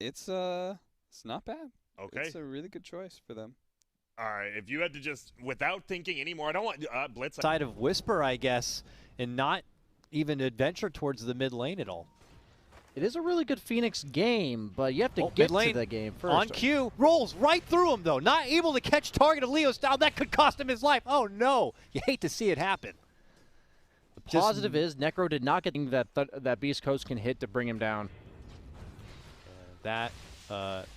It's not bad. Okay. It's a really good choice for them. All right. If you had to just, without thinking anymore, I don't want Blitz. Side of Whisper, I guess, and not even adventure towards the mid lane at all. It is a really good Phoenix game, but you have to get to the game first. On cue, rolls right through him, though. Not able to catch target of Leo style. That could cost him his life. Oh, no. You hate to see it happen. The positive is Necro did not get that Beastcoast can hit to bring him down. That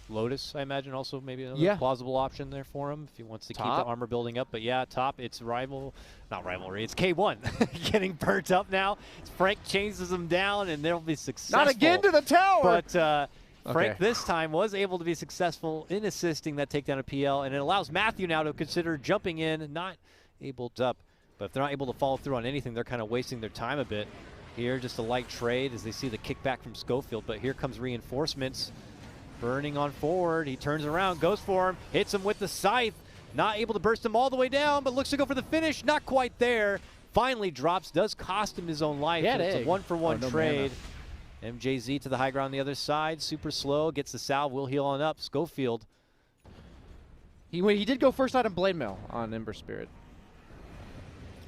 Lotus, I imagine, also maybe another plausible option there for him if he wants to keep the armor building up. But yeah, top, it's not rivalry, it's K1 getting burnt up now. Frank chases him down, and they'll be successful. Not again to the tower! But Frank this time was able to be successful in assisting that takedown of PL, and it allows Matthew now to consider jumping in, not able to up. But if they're not able to follow through on anything, they're kind of wasting their time a bit. Here, just a light trade as they see the kickback from Schofield, but here comes reinforcements. Burning on forward, he turns around, goes for him, hits him with the scythe. Not able to burst him all the way down, but looks to go for the finish. Not quite there. Finally drops, does cost him his own life. It's a one-for-one trade. MJZ to the high ground on the other side. Super slow, gets the salve, will heal on up. Schofield. He did go first out of Blade Mail on Ember Spirit.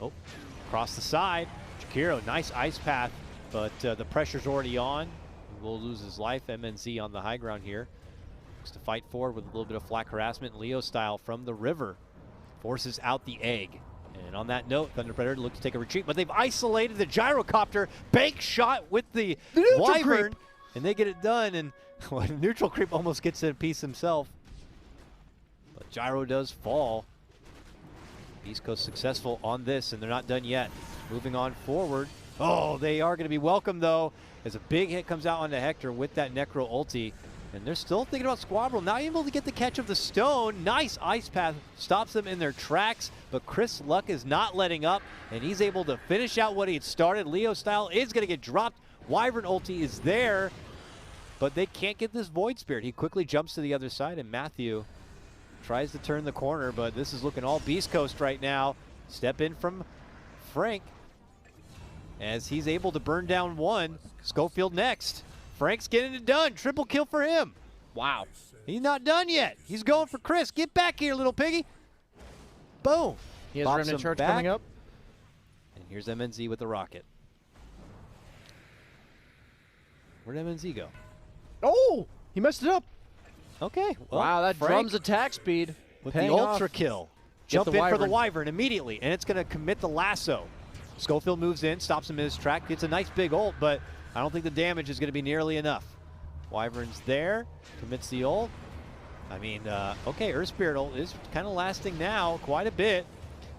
Oh, across the side. Shakiro, nice ice path, but the pressure's already on. He will lose his life. MNZ on the high ground here. Looks to fight forward with a little bit of flak harassment. Leo style from the river. Forces out the egg. And on that note, Thunder Predator looks to take a retreat, but they've isolated the gyrocopter. Bank shot with the Wyvern, and they get it done. And well, neutral creep almost gets it a piece himself. But gyro does fall. Beastcoast successful on this, and they're not done yet. Moving on forward. Oh, they are going to be welcome, though, as a big hit comes out onto Hector with that Necro ulti. And they're still thinking about Squabble. Not able to get the catch of the stone. Nice ice path stops them in their tracks, but Chris Luck is not letting up, and he's able to finish out what he had started. Leo style is going to get dropped. Wyvern ulti is there, but they can't get this Void Spirit. He quickly jumps to the other side, and Matthew tries to turn the corner, but this is looking all Beast Coast right now. Step in from Frank as he's able to burn down one. Schofield next. Frank's getting it done. Triple kill for him. Wow. He's not done yet. He's going for Chris. Get back here, little piggy. Boom. He has Remnant Charge coming up. And here's MNZ with the rocket. Where'd MNZ go? Oh, he messed it up. Okay. Well, wow, that Frank drum's attack speed. With the ultra kill. Jump in for the Wyvern immediately, and it's going to commit the lasso. Schofield moves in, stops him in his track, gets a nice big ult, but I don't think the damage is going to be nearly enough. Wyvern's there, commits the ult. I mean, okay, Earth Spirit ult is kind of lasting now quite a bit.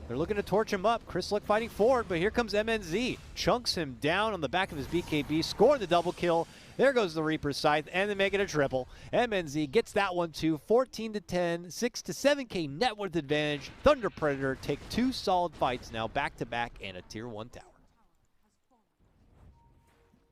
They're looking to torch him up. Chris Luck fighting forward, but here comes MNZ. Chunks him down on the back of his BKB, scoring the double kill. There goes the Reaper's Scythe, and they make it a triple. MNZ gets that one too, 14-10, 6-7K net worth advantage. Thunder Predator take two solid fights now, back-to-back, and a Tier 1 tower.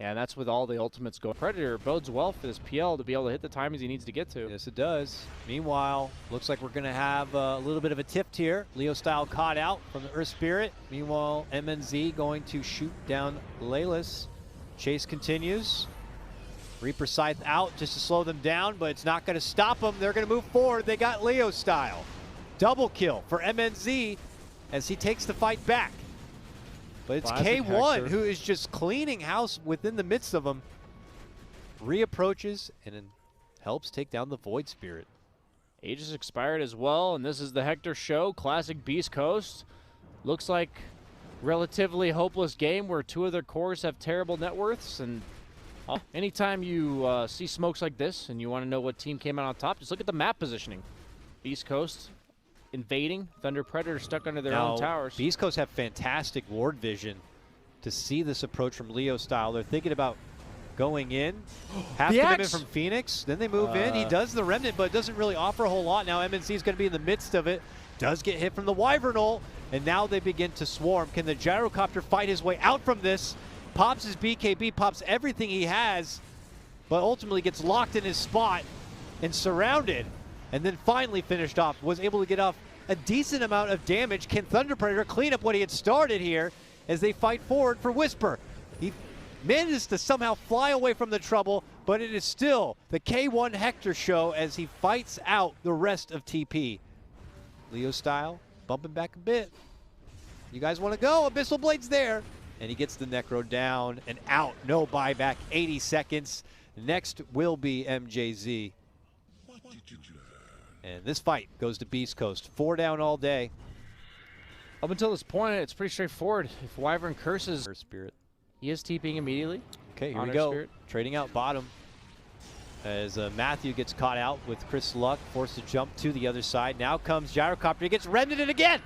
Yeah, and that's with all the ultimates going. Predator bodes well for this PL to be able to hit the timings he needs to get to. Yes, it does. Meanwhile, looks like we're going to have a little bit of a tift here. Leo style caught out from the Earth Spirit. Meanwhile, MNZ going to shoot down Laylis. Chase continues. Reaper Scythe out just to slow them down, but it's not going to stop them. They're going to move forward. They got Leo style. Double kill for MNZ as he takes the fight back. But it's K1 who is just cleaning house within the midst of them. Reapproaches and then helps take down the Void Spirit. Aegis expired as well, and this is the Hector show. Classic Beast Coast. Looks like relatively hopeless game where two of their cores have terrible net worths. And anytime you see smokes like this and you want to know what team came out on top, just look at the map positioning. Beast Coast invading, Thunder Predator stuck under their own towers. Beast Coast have fantastic ward vision to see this approach from Leo style. They're thinking about going in. Half commitment from Phoenix, then they move in. He does the Remnant, but doesn't really offer a whole lot. Now MNC is going to be in the midst of it. Does get hit from the Wyvern ult, and now they begin to swarm. Can the Gyrocopter fight his way out from this? Pops his BKB, pops everything he has, but ultimately gets locked in his spot and surrounded. And then finally finished off, was able to get off a decent amount of damage. Can Thunder Predator clean up what he had started here as they fight forward for Whisper? He manages to somehow fly away from the trouble, but it is still the K1 Hector show as he fights out the rest of TP. Leo style, bumping back a bit. You guys want to go? Abyssal Blade's there. And he gets the Necro down and out. No buyback, 80 seconds. Next will be MJZ. And this fight goes to Beastcoast. 4 down all day. Up until this point, it's pretty straightforward. If Wyvern curses, Spirit. he is TPing immediately. Okay, here Honor we go. Spirit. Trading out bottom. As Matthew gets caught out with Chris Luck, forced to jump to the other side. Now comes Gyrocopter. He gets remnanted again.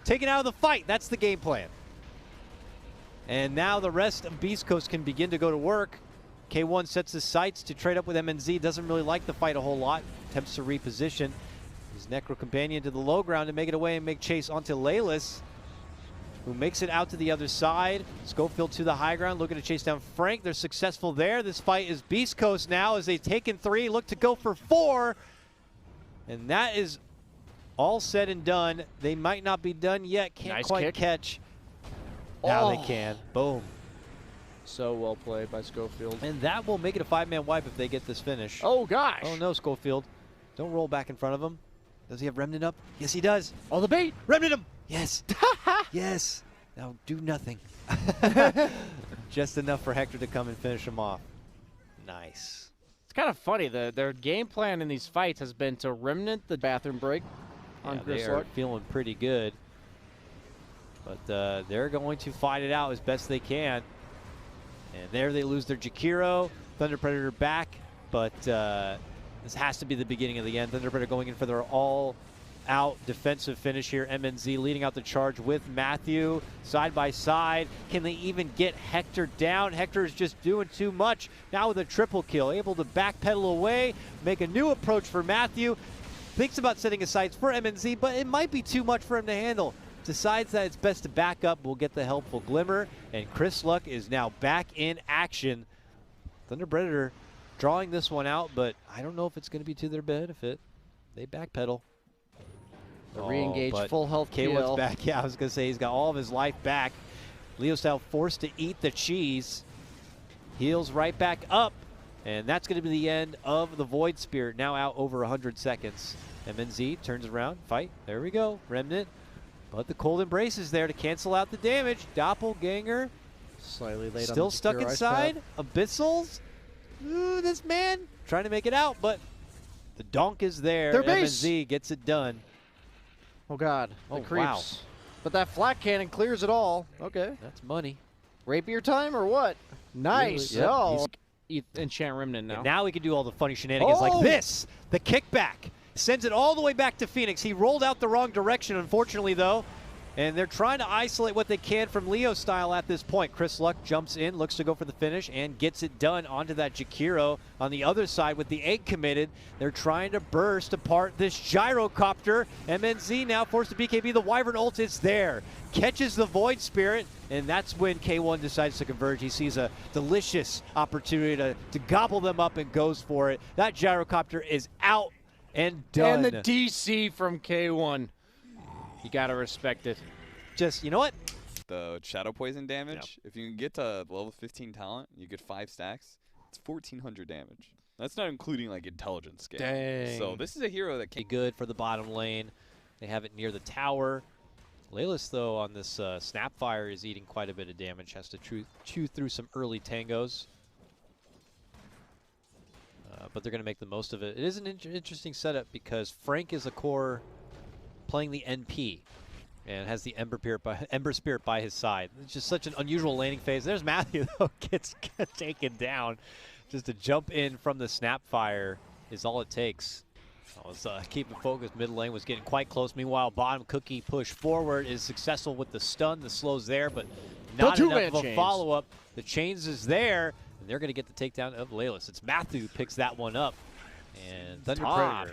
Taken out of the fight. That's the game plan. And now the rest of Beastcoast can begin to go to work. K1 sets his sights to trade up with MNZ. Doesn't really like the fight a whole lot. Attempts to reposition his Necro companion to the low ground to make it away and make chase onto Laylis, who makes it out to the other side. Schofield to the high ground, looking to chase down Frank. They're successful there. This fight is Beastcoast now as they've taken 3, look to go for 4. And that is all said and done. They might not be done yet. Can't Nice quite kick. catch. Now they Oh. can. Boom. So well played by Schofield. And that will make it a 5-man wipe if they get this finish. Oh, gosh. Oh no, Schofield. Don't roll back in front of him. Does he have Remnant up? Yes, he does. Oh, the bait. Remnant him! Yes. Yes. Now do nothing. Just enough for Hector to come and finish him off. Nice. It's kind of funny. Their game plan in these fights has been to remnant the bathroom break on Yeah, Chris they are Luck. feeling pretty good. But they're going to fight it out as best they can. And there they lose their Jakiro. Thunder Predator back. But this has to be the beginning of the end. Thunder Predator going in for their all-out defensive finish here. MNZ leading out the charge with Matthew. Side by side. Can they even get Hector down? Hector is just doing too much. Now with a triple kill. Able to backpedal away. Make a new approach for Matthew. Thinks about setting his sights for MNZ, but it might be too much for him to handle. Decides that it's best to back up. We'll get the helpful glimmer. And Chris Luck is now back in action. Thunder Predator drawing this one out, but I don't know if it's going to be to their benefit. They backpedal. The re-engage but full health K1's kill. back. Yeah, I was going to say he's got all of his life back. Leo style forced to eat the cheese. Heals right back up. And that's going to be the end of the Void Spirit. Now out over 100 seconds. MNZ turns around. Fight. There we go. Remnant. But the Cold Embrace is there to cancel out the damage. Doppelganger Slightly late still on the stuck secure ice inside. pad. Abyssals. Ooh, this man trying to make it out, but the donk is there. Their base. MNZ gets it done. Oh, God. Oh, The creeps. wow. But that flat cannon clears it all. Okay. That's money. Rapier time or what? Nice. Yep. Oh. Enchant Remnant now. And now we can do all the funny shenanigans like this. The kickback sends it all the way back to Phoenix. He rolled out the wrong direction, unfortunately, though. And they're trying to isolate what they can from Leo style at this point. Chris Luck jumps in, looks to go for the finish, and gets it done onto that Jakiro. On the other side with the egg committed, they're trying to burst apart this Gyrocopter. MNZ now forced to BKB. The Wyvern ult is there. Catches the Void Spirit, and that's when K1 decides to converge. He sees a delicious opportunity to gobble them up and goes for it. That Gyrocopter is out and done. And the DC from K1. You got to respect it. Just, you know what? The Shadow Poison damage, if you can get to level 15 talent, you get 5 stacks, it's 1,400 damage. That's not including, like, intelligence scale. Dang. So this is a hero that Be can good for the bottom lane. They have it near the tower. Laylis, though, on this Snapfire is eating quite a bit of damage. Has to chew through some early tangos. But they're going to make the most of it. It is an interesting setup because Frank is a core playing the NP and has the Ember Spirit by his side. It's just such an unusual laning phase. There's Matthew, though, gets taken down. Just to jump in from the Snapfire is all it takes. I was keeping focused. Mid lane was getting quite close. Meanwhile, bottom Cookie push forward is successful with the stun. The slow's there, but not enough of a follow-up. The chains is there, and they're going to get the takedown of Laylis. It's Matthew who picks that one up. And Thunder Predator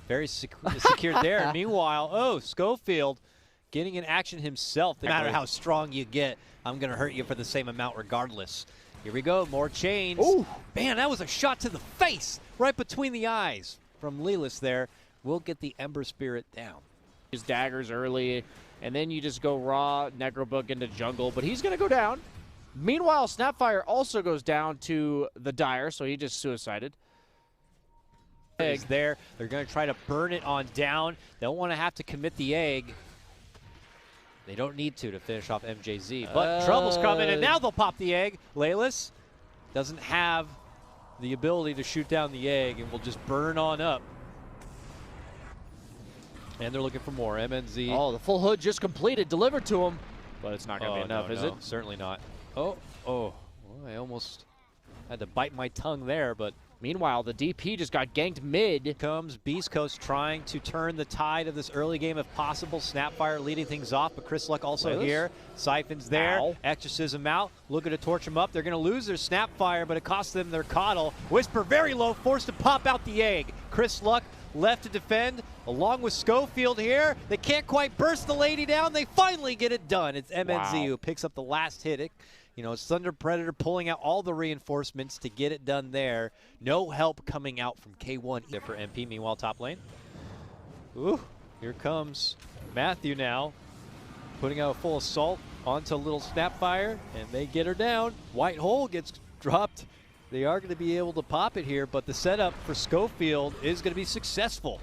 very secured there. And meanwhile, oh, Schofield getting in action himself. No matter how strong you get, I'm going to hurt you for the same amount regardless. Here we go, more chains. Ooh. Man, that was a shot to the face, right between the eyes from Lelis there. We'll get the Ember Spirit down. His daggers early, and then you just go raw Necrobook into jungle, but he's going to go down. Meanwhile, Snapfire also goes down to the Dire, so he just suicided. Egg there. They're going to try to burn it on down. They don't want to have to commit the egg. They don't need to finish off MJZ. But trouble's coming, and now they'll pop the egg. Laylis doesn't have the ability to shoot down the egg and will just burn on up. And they're looking for more. MNZ. Oh, the full hood just completed, delivered to him. But it's not going to be enough, is it? Certainly not. Oh. Well, I almost had to bite my tongue there, but meanwhile, the DP just got ganked mid. Comes Beastcoast trying to turn the tide of this early game if possible. Snapfire leading things off, but Chris Luck also here. Siphon's there. Ow. Exorcism out. Looking to torch him up. They're going to lose their Snapfire, but it costs them their coddle. Whisper very low, forced to pop out the egg. Chris Luck left to defend, along with Schofield here. They can't quite burst the lady down. They finally get it done. It's MNZ who picks up the last hit. It's Thunder Predator pulling out all the reinforcements to get it done there. No help coming out from K1 there for MP. Meanwhile, top lane. Ooh, here comes Matthew now, putting out a full assault onto Little Snapfire, and they get her down. White Hole gets dropped. They are going to be able to pop it here, but the setup for Schofield is going to be successful.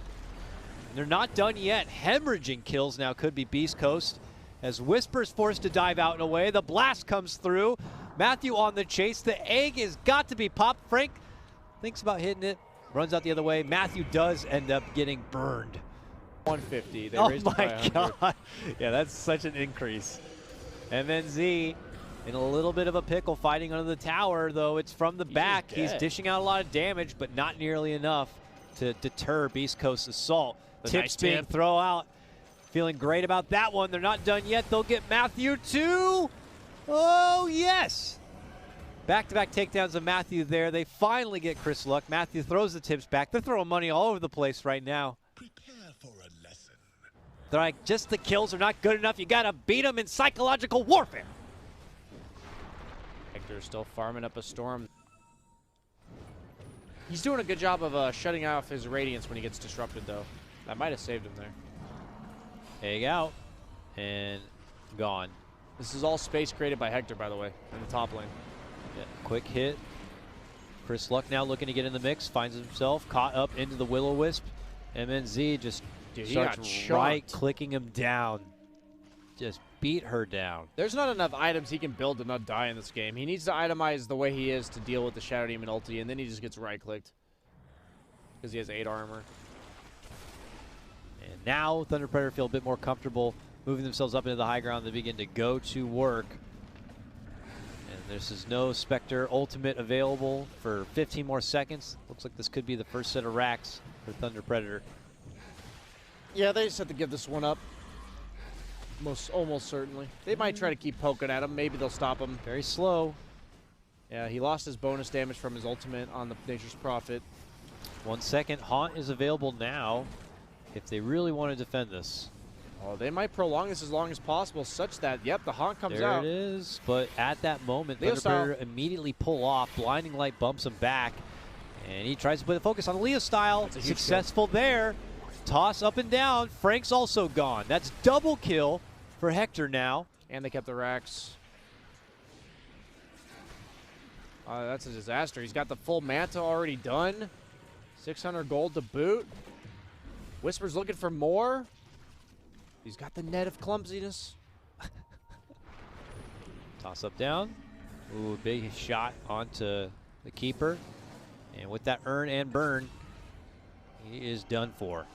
And they're not done yet. Hemorrhaging kills now could be Beastcoast, as Whisper's forced to dive out and away. The blast comes through. Matthew on the chase. The egg has got to be popped. Frank thinks about hitting it, runs out the other way. Matthew does end up getting burned. 150. They Oh raised it by my 100. God. Yeah, that's such an increase. MNZ in a little bit of a pickle fighting under the tower, though it's from the back. He's dishing out a lot of damage, but not nearly enough to deter Beastcoast's assault. Tips being thrown out. Feeling great about that one. They're not done yet. They'll get Matthew too. Oh, yes. Back-to-back takedowns of Matthew there. They finally get Chris Luck. Matthew throws the tips back. They're throwing money all over the place right now. Prepare for a lesson. They're like, just the kills are not good enough. You got to beat them in psychological warfare. Hector's still farming up a storm. He's doing a good job of shutting off his radiance when he gets disrupted, though. That might have saved him there. Egg out and gone. This is all space created by Hector, by the way, in the top lane. Yeah, quick hit. Chris Luck now looking to get in the mix, finds himself caught up into the Will-O-Wisp. MNZ just starts right-clicking him down. Just beat her down. There's not enough items he can build to not die in this game. He needs to itemize the way he is to deal with the Shadow Demon ulti, and then he just gets right-clicked because he has 8 armor. And now Thunder Predator feel a bit more comfortable moving themselves up into the high ground. They begin to go to work. And this is no Spectre ultimate available for 15 more seconds. Looks like this could be the first set of racks for Thunder Predator. Yeah, they just have to give this one up. Almost certainly. They might try to keep poking at him. Maybe they'll stop him. Very slow. Yeah, he lost his bonus damage from his ultimate on the Nature's Prophet. 1 second. Haunt is available now if they really want to defend this. Oh, they might prolong this as long as possible, such that, yep, the Haunt comes out. There it is. But at that moment, Leo Thunder Predator immediately pull off. Blinding Light bumps him back. And he tries to put the focus on the Leo style. Successful there. Toss up and down. Frank's also gone. That's double kill for Hector now. And they kept the racks. That's a disaster. He's got the full Manta already done. 600 gold to boot. Whisper's looking for more. He's got the net of clumsiness. Toss up down. Ooh, big shot onto the keeper. And with that earn and burn, he is done for.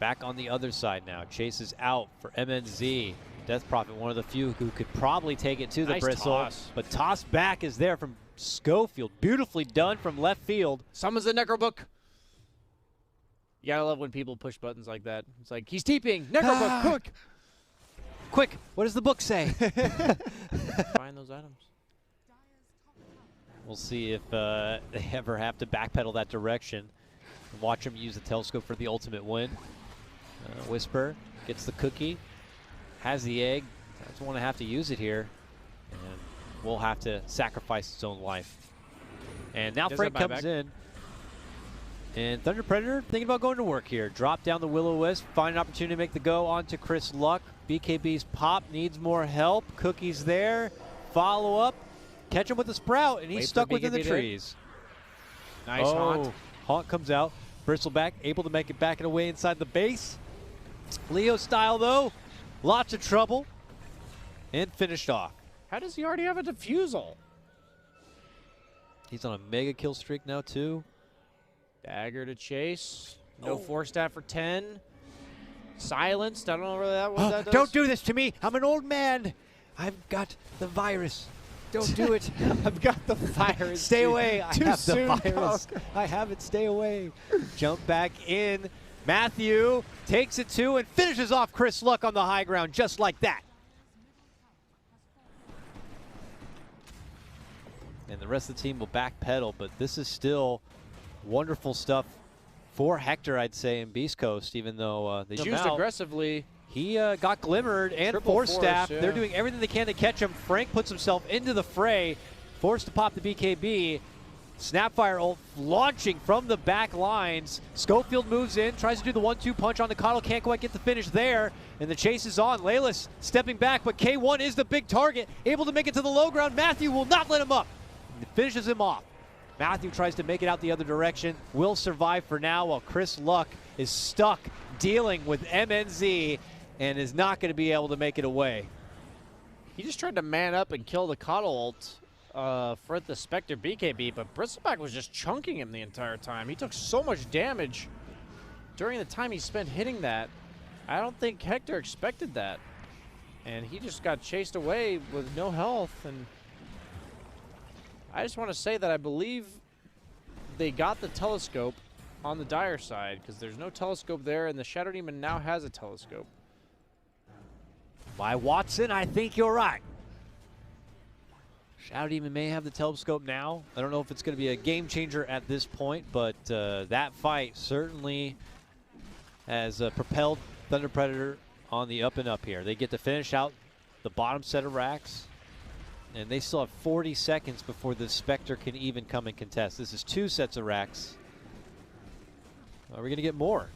Back on the other side now. Chase is out for MNZ. Death Prophet, one of the few who could probably take it to the bristle. Toss. But toss back is there from Schofield. Beautifully done from left field. Summons the Necrobook. You gotta love when people push buttons like that. It's like, he's TPing. Necrobook, quick! Quick, what does the book say? Find those items. We'll see if they ever have to backpedal that direction. And watch him use the telescope for the ultimate win. Whisper gets the cookie, has the egg. Doesn't want to have to use it here, and will have to sacrifice his own life. And now Frank comes in, and Thunder Predator thinking about going to work here. Drop down the Will-O-Wisp, find an opportunity to make the go onto Chris Luck. BKB's pop needs more help. Cookie's there. Follow up. catch him with the sprout, and he's Wait for stuck within the BKB to- trees. Nice haunt. Haunt comes out. Bristleback able to make it back and away inside the base. Leo style, though. Lots of trouble. And finished off. How does he already have a defusal? He's on a mega kill streak now, too. Dagger to chase. No force stat for 10. Silenced. I don't know really what that does. Don't do this to me. I'm an old man. I've got the virus. Don't do it. I've got the virus. Stay away. I Too have the soon, virus. dog. I have it. Stay away. Jump back in. Matthew takes it to and finishes off Chris Luck on the high ground just like that. And the rest of the team will backpedal, but this is still wonderful stuff for Hector, I'd say, in Beastcoast, even though they Used jumped out. aggressively. He got glimmered and Triple force staff. force, yeah. They're doing everything they can to catch him. Frank puts himself into the fray, forced to pop the BKB. Snapfire ult launching from the back lines. Schofield moves in, tries to do the 1-2 punch on the Coddle, can't quite get the finish there. And the chase is on. Laylis stepping back, but K1 is the big target, able to make it to the low ground. Matthew will not let him up. It finishes him off. Matthew tries to make it out the other direction, will survive for now, while Chris Luck is stuck dealing with MNZ and is not going to be able to make it away. He just tried to man up and kill the Coddle ult for the Spectre BKB, but Bristleback was just chunking him the entire time. He took so much damage during the time he spent hitting that. I don't think Hector expected that. And he just got chased away with no health. And I just want to say that I believe they got the telescope on the Dire side, because there's no telescope there, and the Shadow Demon now has a telescope. By Watson, I think you're right. Shadow Demon may have the telescope now. I don't know if it's going to be a game changer at this point, but that fight certainly has propelled Thunder Predator on the up and up here. They get to finish out the bottom set of racks, and they still have 40 seconds before the Spectre can even come and contest. This is 2 sets of racks. Are we going to get more?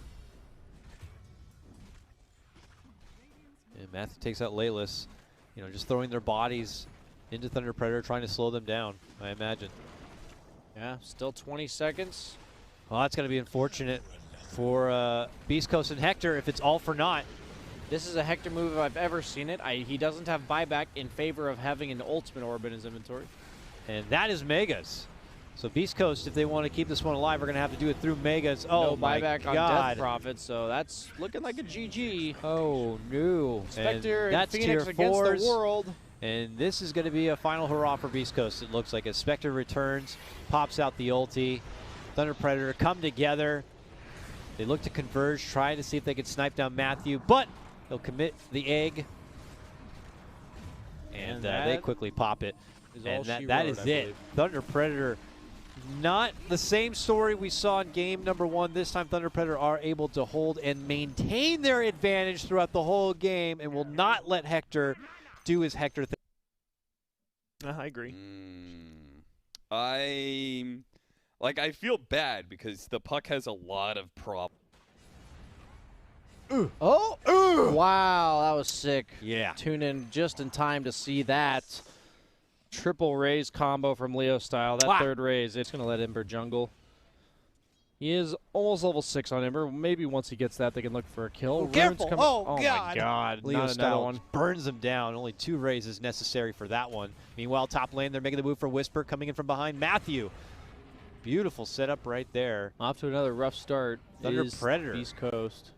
And Matthew takes out Laylis, you know, just throwing their bodies into Thunder Predator, trying to slow them down, I imagine. Yeah, still 20 seconds. Well, that's going to be unfortunate for Beastcoast and Hector if it's all for naught. This is a Hector move if I've ever seen it. He doesn't have buyback in favor of having an ultimate orb in his inventory. And that is Megas. So Beastcoast, if they want to keep this one alive, are going to have to do it through Megas. Oh, no my buyback God. on Death Prophet, so that's looking like a GG. Oh, no. Spectre and that's Phoenix tier against 4s. the world. And this is going to be a final hurrah for Beastcoast, it looks like, as Spectre returns, pops out the ulti. Thunder Predator come together. They look to converge, try to see if they can snipe down Matthew, but they'll commit the egg. And they quickly pop it. And that is it. Thunder Predator, not the same story we saw in game number 1. This time Thunder Predator are able to hold and maintain their advantage throughout the whole game and will not let Hector do his Hector thing. I agree. I feel bad because the puck has a lot of problems. Oh! Wow, that was sick. Yeah. Tune in just in time to see that triple raise combo from Leo style. That third raise, it's going to let Ember jungle. He is almost level 6 on Ember. Maybe once he gets that, they can look for a kill. Oh, careful. Oh, God. my God. Leo Not another one. burns them down. Only 2 raises necessary for that one. Meanwhile, top lane, they're making the move for Whisper, coming in from behind. Matthew. Beautiful setup right there. Off to another rough start. Thunder is Predator. Beastcoast.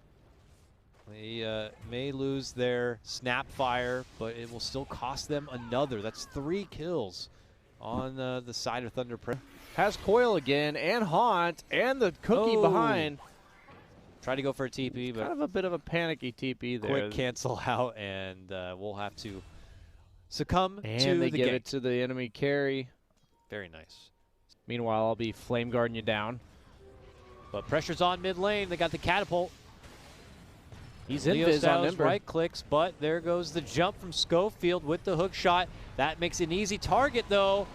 They may lose their Snapfire, but it will still cost them another. That's 3 kills on the side of Thunder Predator. Has Coil again, and Haunt, and the cookie behind. Try to go for a TP, but Kind of a bit of a panicky TP there. quick cancel out, and we'll have to succumb And to they the give gank. it to the enemy carry. Very nice. Meanwhile, I'll be flame guarding you down. But pressure's on mid lane. They got the catapult. He's Leo invis on Styles Ember. right clicks, but there goes the jump from Schofield with the hook shot. That makes an easy target, though,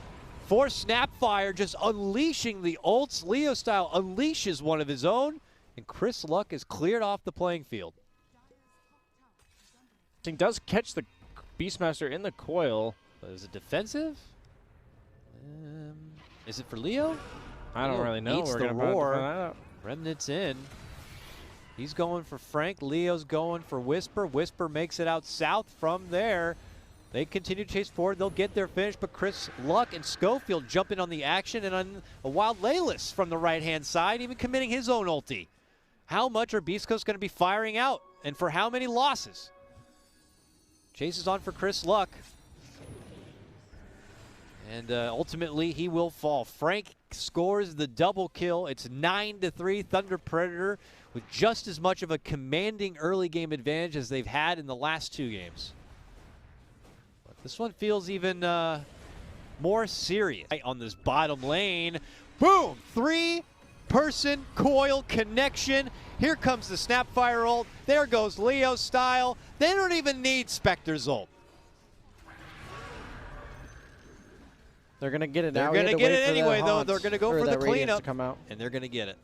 for Snapfire, just unleashing the ults. Leo Style unleashes one of his own, and Chris Luck is cleared off the playing field. He does catch the Beastmaster in the coil. But is it defensive? Is it for Leo? I don't Leo really know. eats We're the going to find roar. out. Remnant's in. He's going for Frank. Leo's going for Whisper. Whisper makes it out south from there. They continue to chase forward. They'll get their finish, but Chris Luck and Schofield jump in on the action, and on a wild Laylis from the right-hand side, even committing his own ulti. How much are Beastcoast going to be firing out, and for how many losses? Chase is on for Chris Luck. And ultimately, he will fall. Frank scores the double kill. It's 9-3 Thunder Predator with just as much of a commanding early game advantage as they've had in the last 2 games. But this one feels even more serious. On this bottom lane, boom! 3-person coil connection. Here comes the Snapfire ult. There goes Leo style. They don't even need Spectre's ult. They're going to get it They're now. going to get it anyway, though. They're going to go for the cleanup, to come out. and they're going to get it.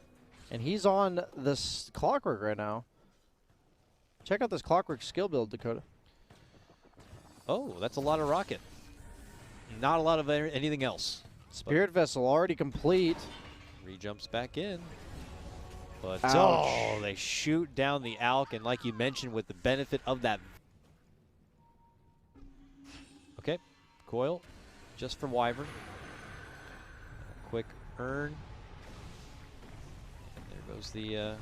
And he's on this Clockwork right now. Check out this Clockwork skill build, Dakota. Oh, that's a lot of rocket. Not a lot of anything else. Spirit Vessel already complete. Re-jumps back in. But Ouch. oh, they shoot down the Alk, and like you mentioned, with the benefit of that. Okay, coil, just for Wyvern. Quick earn. And there goes the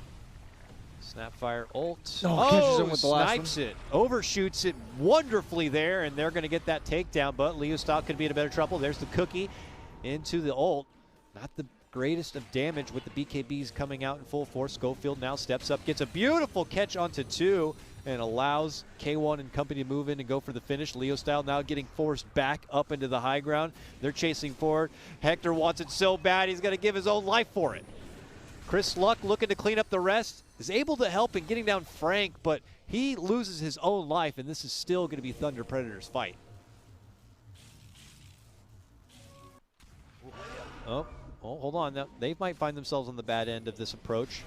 Snapfire ult. Oh, catches him with the last snipes it, overshoots it wonderfully there, and they're going to get that takedown. But Leo Style could be in a better trouble. There's the cookie into the ult. Not the greatest of damage with the BKBs coming out in full force. Schofield now steps up, gets a beautiful catch onto 2, and allows K1 and company to move in and go for the finish. Leo Style now getting forced back up into the high ground. They're chasing forward. Hector wants it so bad, he's going to give his own life for it. Chris Luck looking to clean up the rest, is able to help in getting down Frank, but he loses his own life, and this is still going to be Thunder Predator's fight. Oh, hold on. Now, they might find themselves on the bad end of this approach.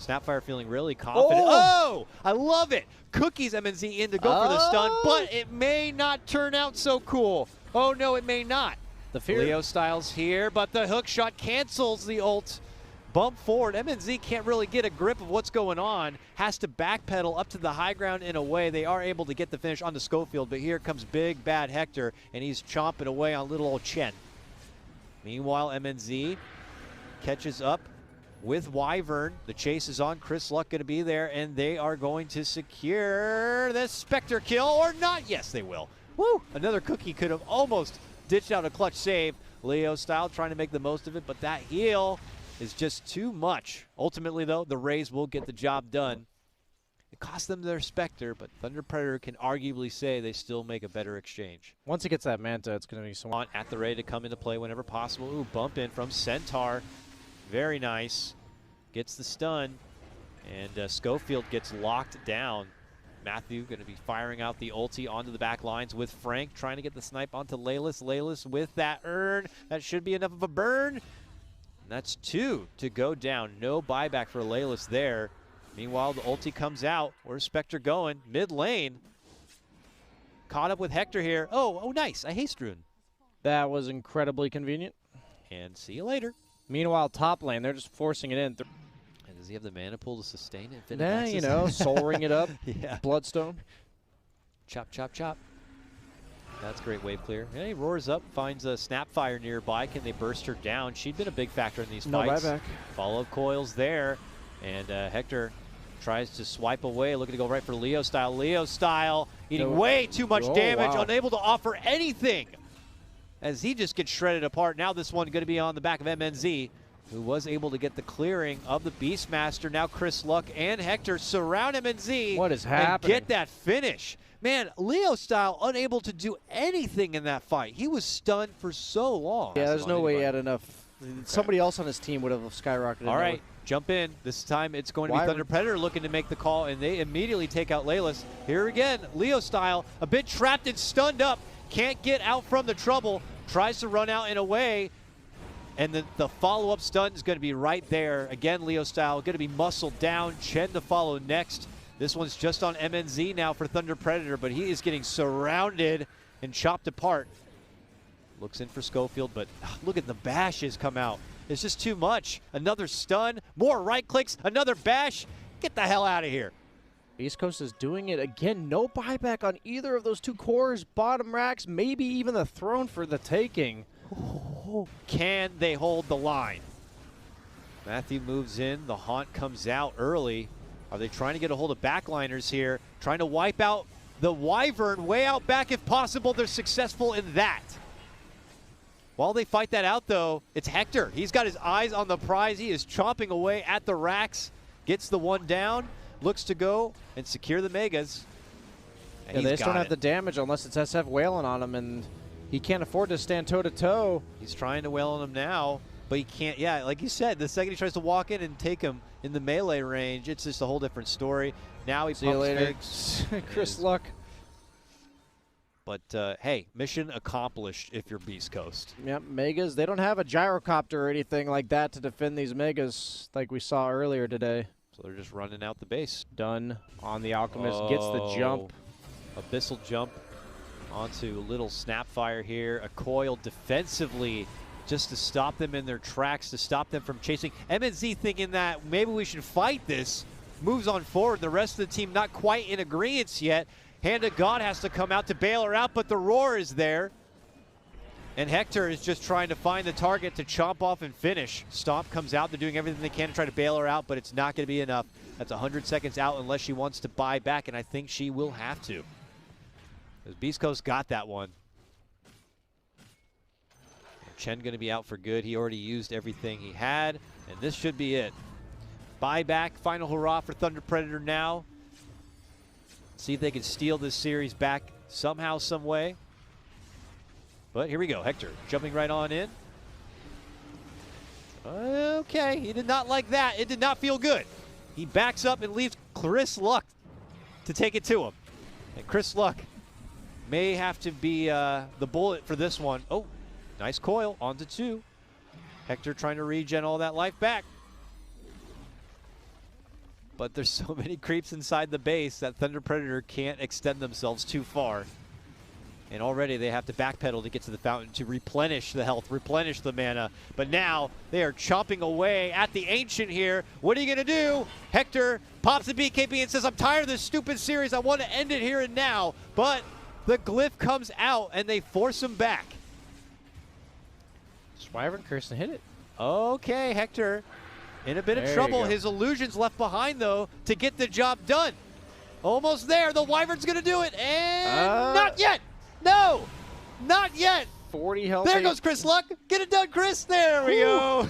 Snapfire feeling really confident. Oh, I love it. Cookies MNZ in to go for the stun, but it may not turn out so cool. Oh, no, it may not. The fear. Leo Styles here, but the hook shot cancels the ult. Bump forward. MNZ can't really get a grip of what's going on. Has to backpedal up to the high ground in a way. They are able to get the finish onto Schofield, but here comes big, bad Hector, and he's chomping away on little old Chen. Meanwhile, MNZ catches up with Wyvern. The chase is on. Chris Luck going to be there, and they are going to secure the Spectre kill, or not. Yes, they will. Woo! Another cookie could have almost ditched out a clutch save. Leo Style trying to make the most of it, but that heal is just too much. Ultimately, though, the Rays will get the job done. It cost them their Spectre, but Thunder Predator can arguably say they still make a better exchange. Once he gets that Manta, it's going to be so On at the ready to come into play whenever possible. Ooh, bump in from Centaur. Very nice. Gets the stun, and Schofield gets locked down. Matthew going to be firing out the ulti onto the back lines with Frank, trying to get the snipe onto Laylis. Laylis with that earn. That should be enough of a burn. And that's 2 to go down. No buyback for Laylis there. Meanwhile, the ulti comes out. Where's Spectre going? Mid lane. Caught up with Hector here. Oh, nice. A haste rune. That was incredibly convenient. And see you later. Meanwhile, top lane, they're just forcing it in. And does he have the mana pool to sustain it? Nah, you know, soul ring it up. Yeah. Bloodstone. Chop, chop, chop. That's great wave clear. Yeah, he roars up, finds a Snapfire nearby. Can they burst her down? She'd been a big factor in these fights. No buyback. Follow-up coils there. And Hector tries to swipe away, looking to go right for Leo Style. Leo Style eating way too much damage, wow. unable to offer anything as he just gets shredded apart. Now this one going to be on the back of MNZ, who was able to get the clearing of the Beastmaster. Now Chris Luck and Hector surround MNZ. What is happening? And get that finish. Man, Leo Style unable to do anything in that fight. He was stunned for so long. Yeah, there's no way he had enough. Somebody else on his team would have skyrocketed. All right, jump in. This time it's going to be Thunder Predator looking to make the call, and they immediately take out Laylis. Here again, Leo Style, a bit trapped and stunned up. Can't get out from the trouble. Tries to run out in a way, and the follow-up stun is going to be right there. Again, Leo Style going to be muscled down. Chen to follow next. This one's just on MNZ now for Thunder Predator, but he is getting surrounded and chopped apart. Looks in for Schofield, but look at the bashes come out. It's just too much. Another stun, more right clicks, another bash. Get the hell out of here. Beastcoast is doing it again. No buyback on either of those two cores. Bottom racks, maybe even the throne for the taking. Oh, can they hold the line? Matthew moves in. The Haunt comes out early. Are they trying to get a hold of backliners here? Trying to wipe out the Wyvern way out back if possible. They're successful in that. While they fight that out, though, it's Hector. He's got his eyes on the prize. He is chomping away at the racks. Gets the one down. Looks to go and secure the Megas. And yeah, they just don't have the damage unless it's SF wailing on him, and he can't afford to stand toe-to-toe. He's trying to wail on him now, but he can't. Yeah, like you said, the second he tries to walk in and take him in the melee range, it's just a whole different story. Now he See you pumps later, figs. Chris Luck. But, hey, mission accomplished if you're Beastcoast. Yep, Megas. They don't have a gyrocopter or anything like that to defend these Megas like we saw earlier today. So they're just running out the base. Done on the Alchemist. Gets the jump. Abyssal jump onto Little Snapfire here. A coil defensively just to stop them in their tracks, to stop them from chasing. MNZ thinking that maybe we should fight this. Moves on forward. The rest of the team not quite in agreement yet. Hand of God has to come out to bail her out, but the roar is there. And Hector is just trying to find the target to chomp off and finish. Stomp comes out. They're doing everything they can to try to bail her out, but it's not going to be enough. That's 100 seconds out unless she wants to buy back, and I think she will have to. Because Beastcoast got that one. Chen going to be out for good. He already used everything he had, and this should be it. Buyback, final hurrah for Thunder Predator now. See if they can steal this series back somehow, some way. But here we go, Hector jumping right on in. Okay, he did not like that. It did not feel good. He backs up and leaves Chris Luck to take it to him. And Chris Luck may have to be the bullet for this one. Oh, nice coil, onto two. Hector trying to regen all that life back. But there's so many creeps inside the base that Thunder Predator can't extend themselves too far. And already they have to backpedal to get to the fountain to replenish the health, replenish the mana. But now they are chomping away at the Ancient here. What are you going to do? Hector pops the BKB and says, I'm tired of this stupid series. I want to end it here and now. But the glyph comes out and they force him back. Wyvern Kirsten hit it. Okay, Hector in a bit of trouble. His illusion's left behind, though, to get the job done. Almost there. The Wyvern's going to do it. And not yet. No, not yet. 40 health. There goes Chris Luck. Get it done, Chris. There we go.